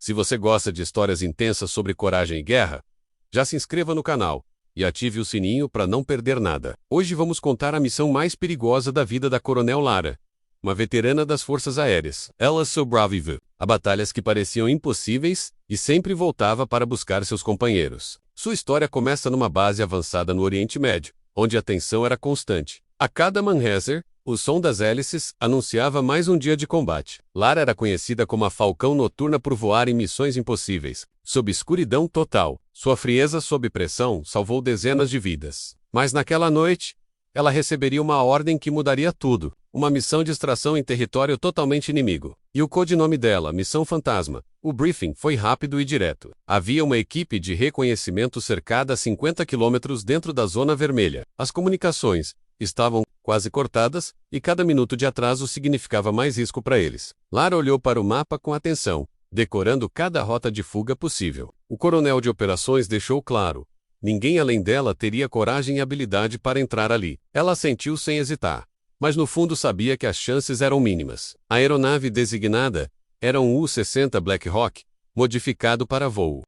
Se você gosta de histórias intensas sobre coragem e guerra, já se inscreva no canal e ative o sininho para não perder nada. Hoje vamos contar a missão mais perigosa da vida da Coronel Lara, uma veterana das Forças Aéreas. Ela sobreviveu a batalhas que pareciam impossíveis e sempre voltava para buscar seus companheiros. Sua história começa numa base avançada no Oriente Médio, onde a tensão era constante. A cada manhã, o som das hélices anunciava mais um dia de combate. Lara era conhecida como a Falcão Noturna por voar em missões impossíveis, sob escuridão total. Sua frieza sob pressão salvou dezenas de vidas. Mas naquela noite, ela receberia uma ordem que mudaria tudo. Uma missão de extração em território totalmente inimigo. E o codinome dela, Missão Fantasma. O briefing foi rápido e direto. Havia uma equipe de reconhecimento cercada a 50 quilômetros dentro da Zona Vermelha. As comunicações estavam quase cortadas, e cada minuto de atraso significava mais risco para eles. Lara olhou para o mapa com atenção, decorando cada rota de fuga possível. O coronel de operações deixou claro: ninguém além dela teria coragem e habilidade para entrar ali. Ela assentiu sem hesitar, mas no fundo sabia que as chances eram mínimas. A aeronave designada era um U-60 Black Hawk, modificado para voo.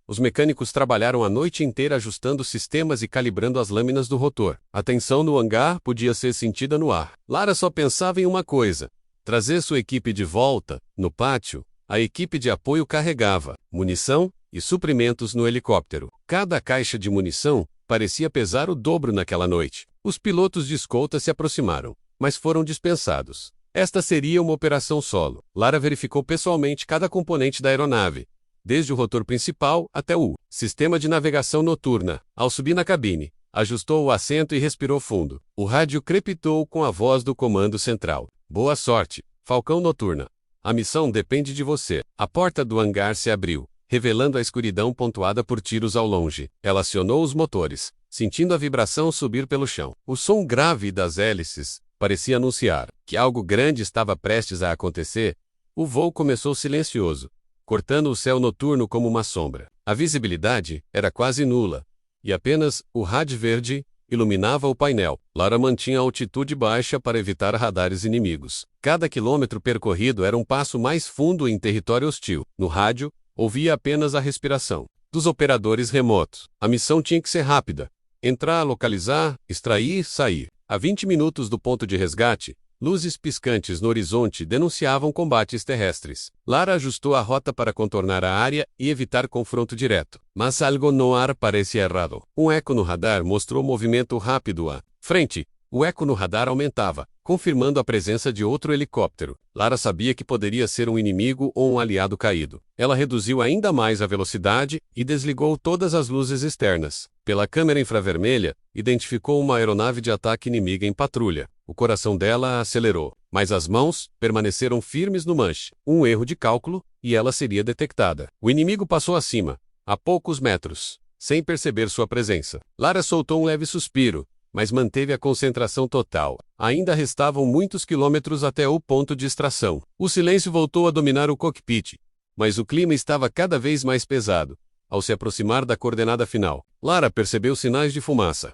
Os mecânicos trabalharam a noite inteira ajustando sistemas e calibrando as lâminas do rotor. A tensão no hangar podia ser sentida no ar. Lara só pensava em uma coisa: trazer sua equipe de volta. No pátio, a equipe de apoio carregava munição e suprimentos no helicóptero. Cada caixa de munição parecia pesar o dobro naquela noite. Os pilotos de escolta se aproximaram, mas foram dispensados. Esta seria uma operação solo. Lara verificou pessoalmente cada componente da aeronave, desde o rotor principal até o sistema de navegação noturna. Ao subir na cabine, ajustou o assento e respirou fundo. O rádio crepitou com a voz do comando central: boa sorte, Falcão Noturna. A missão depende de você. A porta do hangar se abriu, revelando a escuridão pontuada por tiros ao longe. Ela acionou os motores, sentindo a vibração subir pelo chão. O som grave das hélices parecia anunciar que algo grande estava prestes a acontecer. O voo começou silencioso, cortando o céu noturno como uma sombra. A visibilidade era quase nula, e apenas o rádio verde iluminava o painel. Lara mantinha a altitude baixa para evitar radares inimigos. Cada quilômetro percorrido era um passo mais fundo em território hostil. No rádio, ouvia apenas a respiração dos operadores remotos. A missão tinha que ser rápida: entrar, localizar, extrair, sair. A 20 minutos do ponto de resgate, luzes piscantes no horizonte denunciavam combates terrestres. Lara ajustou a rota para contornar a área e evitar confronto direto. Mas algo no ar parecia errado. Um eco no radar mostrou movimento rápido à frente. O eco no radar aumentava, confirmando a presença de outro helicóptero. Lara sabia que poderia ser um inimigo ou um aliado caído. Ela reduziu ainda mais a velocidade e desligou todas as luzes externas. Pela câmera infravermelha, identificou uma aeronave de ataque inimiga em patrulha. O coração dela acelerou, mas as mãos permaneceram firmes no manche. Um erro de cálculo, e ela seria detectada. O inimigo passou acima, a poucos metros, sem perceber sua presença. Lara soltou um leve suspiro, mas manteve a concentração total. Ainda restavam muitos quilômetros até o ponto de extração. O silêncio voltou a dominar o cockpit, mas o clima estava cada vez mais pesado. Ao se aproximar da coordenada final, Lara percebeu sinais de fumaça.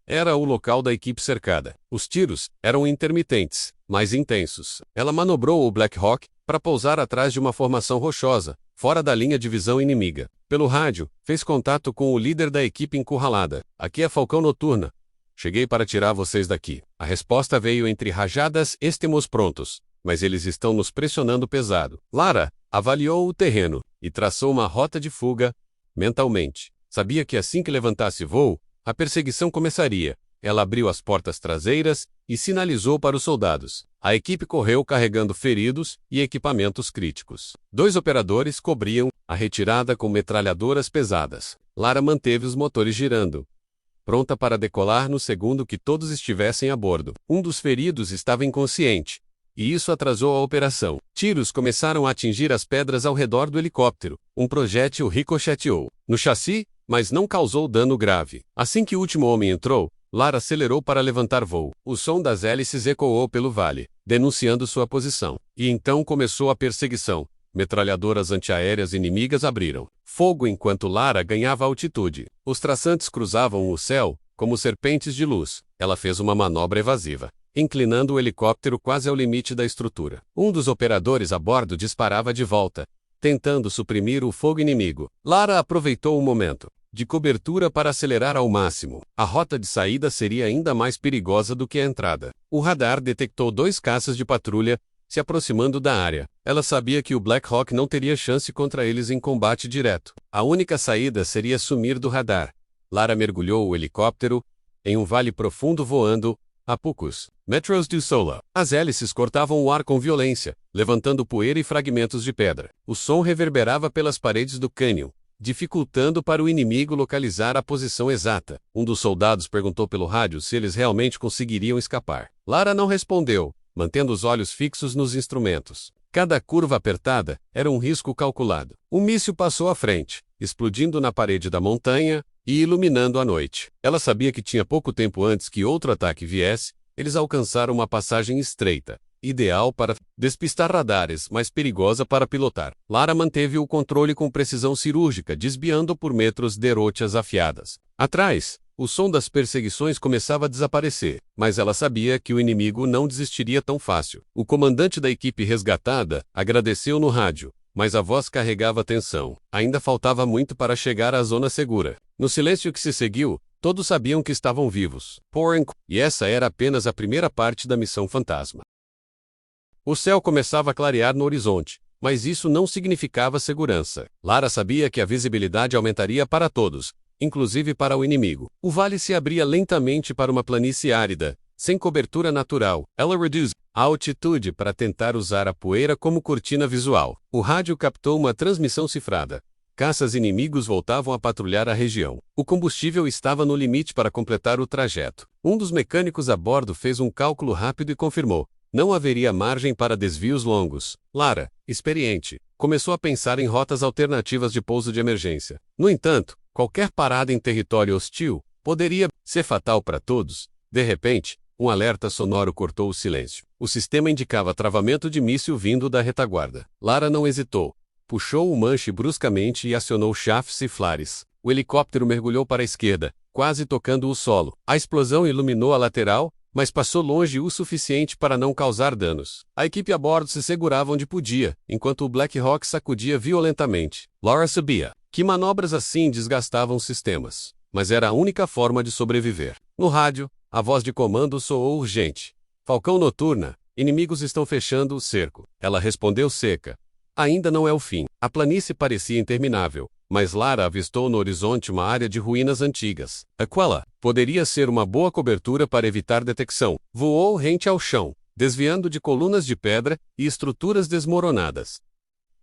Era o local da equipe cercada. Os tiros eram intermitentes, mas intensos. Ela manobrou o Black Hawk para pousar atrás de uma formação rochosa, fora da linha de visão inimiga. Pelo rádio, fez contato com o líder da equipe encurralada: aqui é Falcão Noturna. Cheguei para tirar vocês daqui. A resposta veio entre rajadas: estamos prontos, mas eles estão nos pressionando pesado. Lara avaliou o terreno e traçou uma rota de fuga mentalmente. Sabia que assim que levantasse voo, a perseguição começaria. Ela abriu as portas traseiras e sinalizou para os soldados. A equipe correu carregando feridos e equipamentos críticos. 2 operadores cobriam a retirada com metralhadoras pesadas. Lara manteve os motores girando, pronta para decolar no segundo que todos estivessem a bordo. Um dos feridos estava inconsciente, e isso atrasou a operação. Tiros começaram a atingir as pedras ao redor do helicóptero. Um projétil ricocheteou no chassi, mas não causou dano grave. Assim que o último homem entrou, Lara acelerou para levantar voo. O som das hélices ecoou pelo vale, denunciando sua posição. E então começou a perseguição. Metralhadoras antiaéreas inimigas abriram fogo enquanto Lara ganhava altitude. Os traçantes cruzavam o céu como serpentes de luz. Ela fez uma manobra evasiva, inclinando o helicóptero quase ao limite da estrutura. Um dos operadores a bordo disparava de volta, tentando suprimir o fogo inimigo. Lara aproveitou o momento de cobertura para acelerar ao máximo. A rota de saída seria ainda mais perigosa do que a entrada. O radar detectou 2 caças de patrulha se aproximando da área. Ela sabia que o Black Hawk não teria chance contra eles em combate direto. A única saída seria sumir do radar. Lara mergulhou o helicóptero em um vale profundo voando a poucos metros do solo. As hélices cortavam o ar com violência, levantando poeira e fragmentos de pedra. O som reverberava pelas paredes do cânion, dificultando para o inimigo localizar a posição exata. Um dos soldados perguntou pelo rádio se eles realmente conseguiriam escapar. Lara não respondeu, mantendo os olhos fixos nos instrumentos. Cada curva apertada era um risco calculado. Um míssil passou à frente, explodindo na parede da montanha e iluminando a noite. Ela sabia que tinha pouco tempo antes que outro ataque viesse, eles alcançaram uma passagem estreita, ideal para despistar radares, mas perigosa para pilotar. Lara manteve o controle com precisão cirúrgica, desviando por metros de rochas afiadas. Atrás, o som das perseguições começava a desaparecer, mas ela sabia que o inimigo não desistiria tão fácil. O comandante da equipe resgatada agradeceu no rádio, mas a voz carregava tensão. Ainda faltava muito para chegar à zona segura. No silêncio que se seguiu, todos sabiam que estavam vivos. Porém, e essa era apenas a primeira parte da missão fantasma. O céu começava a clarear no horizonte, mas isso não significava segurança. Lara sabia que a visibilidade aumentaria para todos, inclusive para o inimigo. O vale se abria lentamente para uma planície árida, sem cobertura natural. Ela reduziu a altitude para tentar usar a poeira como cortina visual. O rádio captou uma transmissão cifrada. Caças inimigos voltavam a patrulhar a região. O combustível estava no limite para completar o trajeto. Um dos mecânicos a bordo fez um cálculo rápido e confirmou: não haveria margem para desvios longos. Lara, experiente, começou a pensar em rotas alternativas de pouso de emergência. No entanto, qualquer parada em território hostil poderia ser fatal para todos. De repente, um alerta sonoro cortou o silêncio. O sistema indicava travamento de míssil vindo da retaguarda. Lara não hesitou. Puxou o manche bruscamente e acionou chafes e flares. O helicóptero mergulhou para a esquerda, quase tocando o solo. A explosão iluminou a lateral, mas passou longe o suficiente para não causar danos. A equipe a bordo se segurava onde podia, enquanto o Black Hawk sacudia violentamente. Lara sabia que manobras assim desgastavam os sistemas, mas era a única forma de sobreviver. No rádio, a voz de comando soou urgente. Falcão Noturna, inimigos estão fechando o cerco. Ela respondeu seca. Ainda não é o fim. A planície parecia interminável, mas Lara avistou no horizonte uma área de ruínas antigas. Aquela poderia ser uma boa cobertura para evitar detecção. Voou rente ao chão, desviando de colunas de pedra e estruturas desmoronadas.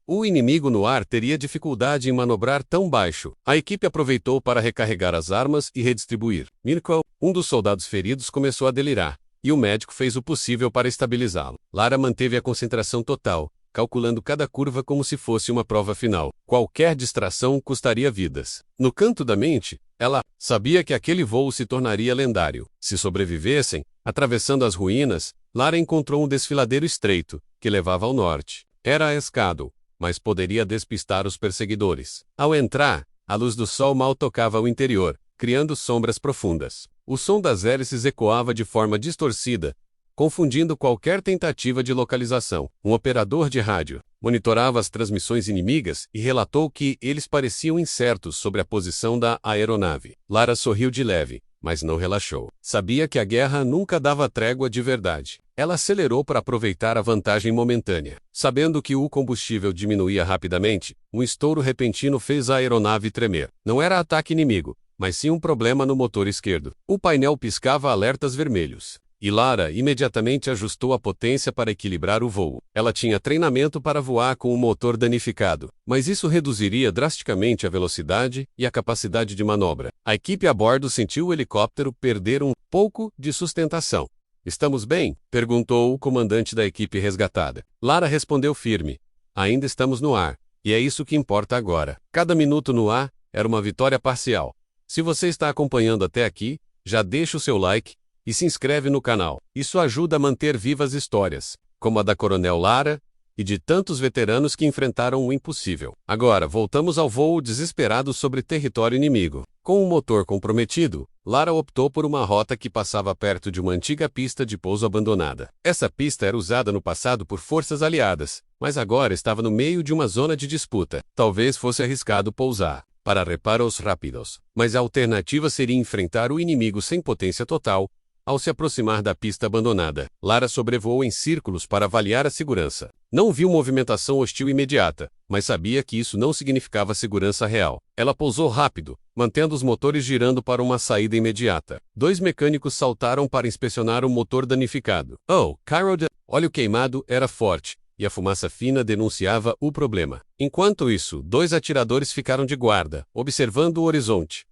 O inimigo no ar teria dificuldade em manobrar tão baixo. A equipe aproveitou para recarregar as armas e redistribuir. Mirko, um dos soldados feridos, começou a delirar, e o médico fez o possível para estabilizá-lo. Lara manteve a concentração total, calculando cada curva como se fosse uma prova final. Qualquer distração custaria vidas. No canto da mente, ela sabia que aquele voo se tornaria lendário. Se sobrevivessem, atravessando as ruínas, Lara encontrou um desfiladeiro estreito, que levava ao norte. Era escado, mas poderia despistar os perseguidores. Ao entrar, a luz do sol mal tocava o interior, criando sombras profundas. O som das hélices ecoava de forma distorcida, confundindo qualquer tentativa de localização. Um operador de rádio monitorava as transmissões inimigas e relatou que eles pareciam incertos sobre a posição da aeronave. Lara sorriu de leve, mas não relaxou. Sabia que a guerra nunca dava trégua de verdade. Ela acelerou para aproveitar a vantagem momentânea. Sabendo que o combustível diminuía rapidamente, um estouro repentino fez a aeronave tremer. Não era ataque inimigo, mas sim um problema no motor esquerdo. O painel piscava alertas vermelhos, e Lara imediatamente ajustou a potência para equilibrar o voo. Ela tinha treinamento para voar com o motor danificado, mas isso reduziria drasticamente a velocidade e a capacidade de manobra. A equipe a bordo sentiu o helicóptero perder um pouco de sustentação. "Estamos bem?" perguntou o comandante da equipe resgatada. Lara respondeu firme. "Ainda estamos no ar, e é isso que importa agora." Cada minuto no ar era uma vitória parcial. Se você está acompanhando até aqui, já deixa o seu like e se inscreve no canal. Isso ajuda a manter vivas histórias, como a da Coronel Lara e de tantos veteranos que enfrentaram o impossível. Agora, voltamos ao voo desesperado sobre território inimigo. Com o motor comprometido, Lara optou por uma rota que passava perto de uma antiga pista de pouso abandonada. Essa pista era usada no passado por forças aliadas, mas agora estava no meio de uma zona de disputa. Talvez fosse arriscado pousar para reparos rápidos, mas a alternativa seria enfrentar o inimigo sem potência total. Ao se aproximar da pista abandonada, Lara sobrevoou em círculos para avaliar a segurança. Não viu movimentação hostil imediata, mas sabia que isso não significava segurança real. Ela pousou rápido, mantendo os motores girando para uma saída imediata. 2 mecânicos saltaram para inspecionar o motor danificado. Cairo, óleo queimado era forte, e a fumaça fina denunciava o problema. Enquanto isso, 2 atiradores ficaram de guarda, observando o horizonte.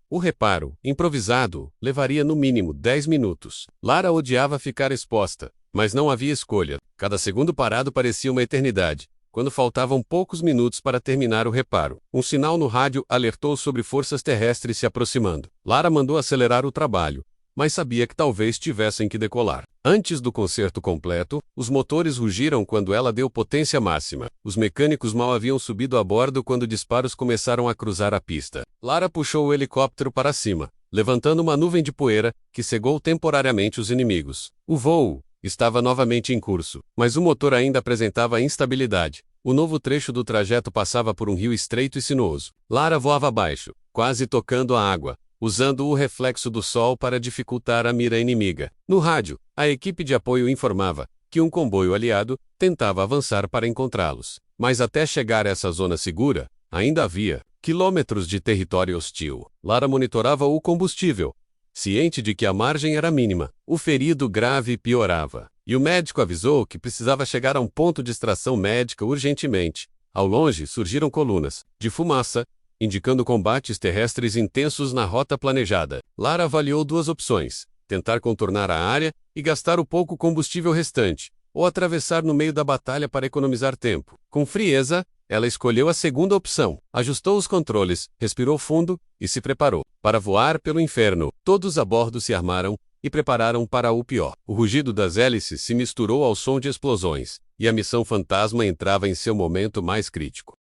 O reparo, improvisado, levaria no mínimo 10 minutos. Lara odiava ficar exposta, mas não havia escolha. Cada segundo parado parecia uma eternidade, quando faltavam poucos minutos para terminar o reparo. Um sinal no rádio alertou sobre forças terrestres se aproximando. Lara mandou acelerar o trabalho, mas sabia que talvez tivessem que decolar. Antes do concerto completo, os motores rugiram quando ela deu potência máxima. Os mecânicos mal haviam subido a bordo quando disparos começaram a cruzar a pista. Lara puxou o helicóptero para cima, levantando uma nuvem de poeira que cegou temporariamente os inimigos. O voo estava novamente em curso, mas o motor ainda apresentava instabilidade. O novo trecho do trajeto passava por um rio estreito e sinuoso. Lara voava abaixo, quase tocando a água, usando o reflexo do sol para dificultar a mira inimiga. No rádio, a equipe de apoio informava que um comboio aliado tentava avançar para encontrá-los. Mas até chegar a essa zona segura, ainda havia quilômetros de território hostil. Lara monitorava o combustível, ciente de que a margem era mínima. O ferido grave piorava, e o médico avisou que precisava chegar a um ponto de extração médica urgentemente. Ao longe surgiram colunas de fumaça, indicando combates terrestres intensos na rota planejada. Lara avaliou 2 opções: tentar contornar a área e gastar o pouco combustível restante, ou atravessar no meio da batalha para economizar tempo. Com frieza, ela escolheu a segunda opção. Ajustou os controles, respirou fundo e se preparou para voar pelo inferno. Todos a bordo se armaram e prepararam para o pior. O rugido das hélices se misturou ao som de explosões, e a missão fantasma entrava em seu momento mais crítico.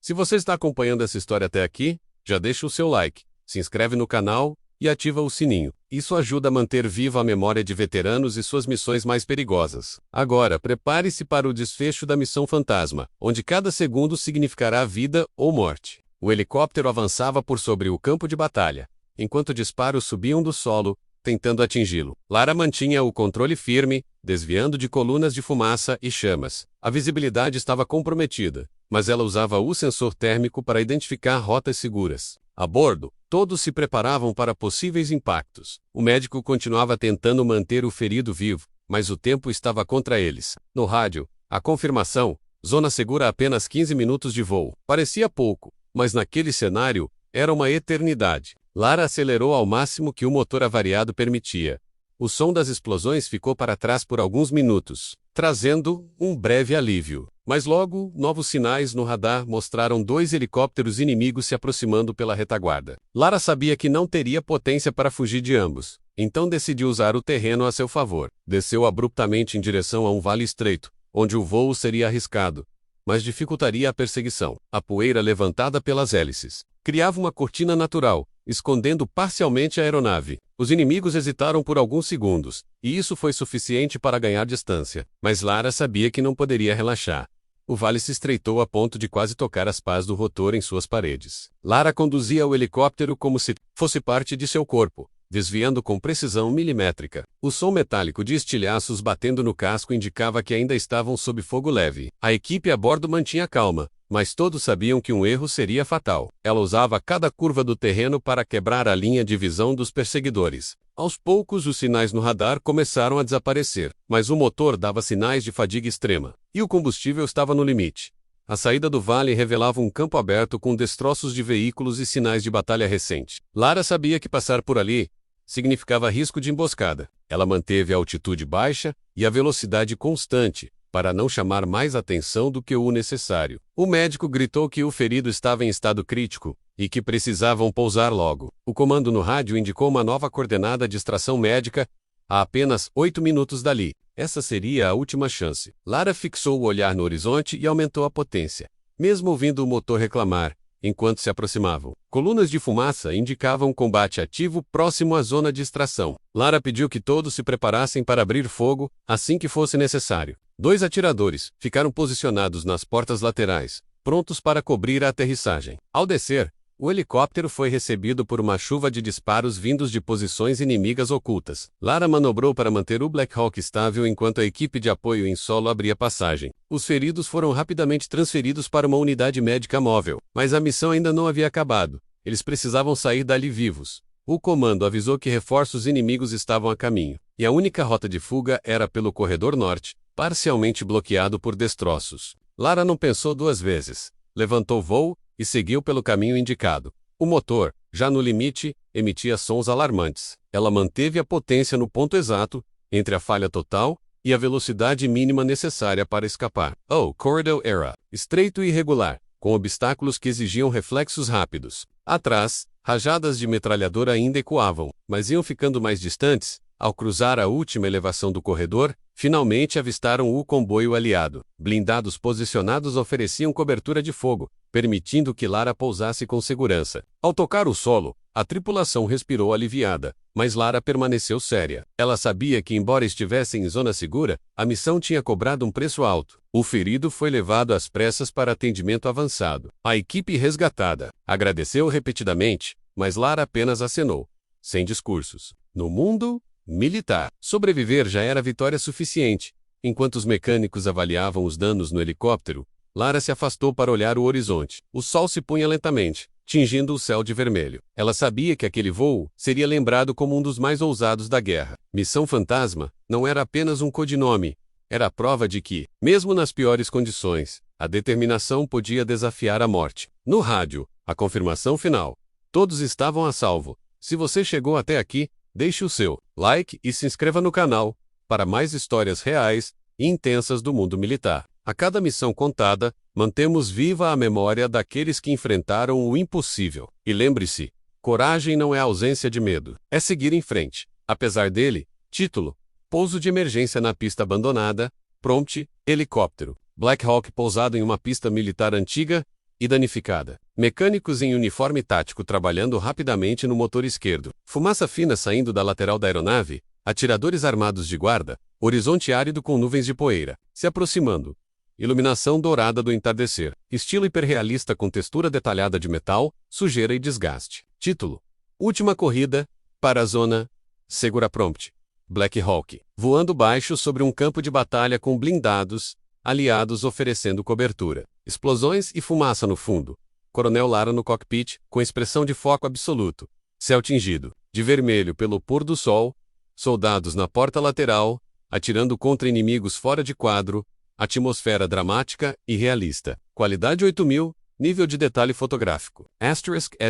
Se você está acompanhando essa história até aqui, já deixa o seu like, se inscreve no canal e ativa o sininho. Isso ajuda a manter viva a memória de veteranos e suas missões mais perigosas. Agora, prepare-se para o desfecho da missão fantasma, onde cada segundo significará vida ou morte. O helicóptero avançava por sobre o campo de batalha, enquanto disparos subiam do solo, tentando atingi-lo. Lara mantinha o controle firme, desviando de colunas de fumaça e chamas. A visibilidade estava comprometida, mas ela usava o sensor térmico para identificar rotas seguras. A bordo, todos se preparavam para possíveis impactos. O médico continuava tentando manter o ferido vivo, mas o tempo estava contra eles. No rádio, a confirmação: zona segura a apenas 15 minutos de voo. Parecia pouco, mas naquele cenário, era uma eternidade. Lara acelerou ao máximo que o motor avariado permitia. O som das explosões ficou para trás por alguns minutos, trazendo um breve alívio. Mas logo, novos sinais no radar mostraram 2 helicópteros inimigos se aproximando pela retaguarda. Lara sabia que não teria potência para fugir de ambos, então decidiu usar o terreno a seu favor. Desceu abruptamente em direção a um vale estreito, onde o voo seria arriscado, mas dificultaria a perseguição. A poeira levantada pelas hélices criava uma cortina natural, escondendo parcialmente a aeronave. Os inimigos hesitaram por alguns segundos, e isso foi suficiente para ganhar distância. Mas Lara sabia que não poderia relaxar. O vale se estreitou a ponto de quase tocar as pás do rotor em suas paredes. Lara conduzia o helicóptero como se fosse parte de seu corpo, desviando com precisão milimétrica. O som metálico de estilhaços batendo no casco indicava que ainda estavam sob fogo leve. A equipe a bordo mantinha calma, mas todos sabiam que um erro seria fatal. Ela usava cada curva do terreno para quebrar a linha de visão dos perseguidores. Aos poucos, os sinais no radar começaram a desaparecer, mas o motor dava sinais de fadiga extrema, e o combustível estava no limite. A saída do vale revelava um campo aberto com destroços de veículos e sinais de batalha recente. Lara sabia que passar por ali significava risco de emboscada. Ela manteve a altitude baixa e a velocidade constante, para não chamar mais atenção do que o necessário. O médico gritou que o ferido estava em estado crítico e que precisavam pousar logo. O comando no rádio indicou uma nova coordenada de extração médica a apenas 8 minutos dali. Essa seria a última chance. Lara fixou o olhar no horizonte e aumentou a potência. Mesmo ouvindo o motor reclamar, enquanto se aproximavam. Colunas de fumaça indicavam combate ativo próximo à zona de extração. Lara pediu que todos se preparassem para abrir fogo assim que fosse necessário. 2 atiradores ficaram posicionados nas portas laterais, prontos para cobrir a aterrissagem. Ao descer, o helicóptero foi recebido por uma chuva de disparos vindos de posições inimigas ocultas. Lara manobrou para manter o Black Hawk estável enquanto a equipe de apoio em solo abria passagem. Os feridos foram rapidamente transferidos para uma unidade médica móvel, mas a missão ainda não havia acabado. Eles precisavam sair dali vivos. O comando avisou que reforços inimigos estavam a caminho, e a única rota de fuga era pelo corredor norte, parcialmente bloqueado por destroços. Lara não pensou 2 vezes. Levantou voo e seguiu pelo caminho indicado. O motor, já no limite, emitia sons alarmantes. Ela manteve a potência no ponto exato, entre a falha total e a velocidade mínima necessária para escapar. O corredor era estreito e irregular, com obstáculos que exigiam reflexos rápidos. Atrás, rajadas de metralhadora ainda ecoavam, mas iam ficando mais distantes. Ao cruzar a última elevação do corredor, finalmente avistaram o comboio aliado. Blindados posicionados ofereciam cobertura de fogo, permitindo que Lara pousasse com segurança. Ao tocar o solo, a tripulação respirou aliviada, mas Lara permaneceu séria. Ela sabia que, embora estivessem em zona segura, a missão tinha cobrado um preço alto. O ferido foi levado às pressas para atendimento avançado. A equipe resgatada agradeceu repetidamente, mas Lara apenas acenou, sem discursos. No mundo militar, sobreviver já era vitória suficiente. Enquanto os mecânicos avaliavam os danos no helicóptero, Lara se afastou para olhar o horizonte. O sol se punha lentamente, tingindo o céu de vermelho. Ela sabia que aquele voo seria lembrado como um dos mais ousados da guerra. Missão Fantasma não era apenas um codinome, era a prova de que, mesmo nas piores condições, a determinação podia desafiar a morte. No rádio, a confirmação final. Todos estavam a salvo. Se você chegou até aqui, deixe o seu like e se inscreva no canal para mais histórias reais e intensas do mundo militar. A cada missão contada, mantemos viva a memória daqueles que enfrentaram o impossível. E lembre-se, coragem não é ausência de medo, é seguir em frente. Apesar dele, título: pouso de emergência na pista abandonada, prompt, helicóptero. Black Hawk pousado em uma pista militar antiga e danificada. Mecânicos em uniforme tático trabalhando rapidamente no motor esquerdo. Fumaça fina saindo da lateral da aeronave, atiradores armados de guarda, horizonte árido com nuvens de poeira, se aproximando. Iluminação dourada do entardecer. Estilo hiperrealista com textura detalhada de metal, sujeira e desgaste. Título: última corrida, para a zona segura prompt. Black Hawk, voando baixo sobre um campo de batalha com blindados, aliados oferecendo cobertura. Explosões e fumaça no fundo. Coronel Lara no cockpit, com expressão de foco absoluto. Céu tingido de vermelho pelo pôr do sol. Soldados na porta lateral, atirando contra inimigos fora de quadro. Atmosfera dramática e realista. Qualidade 8000, nível de detalhe fotográfico.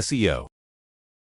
*SEO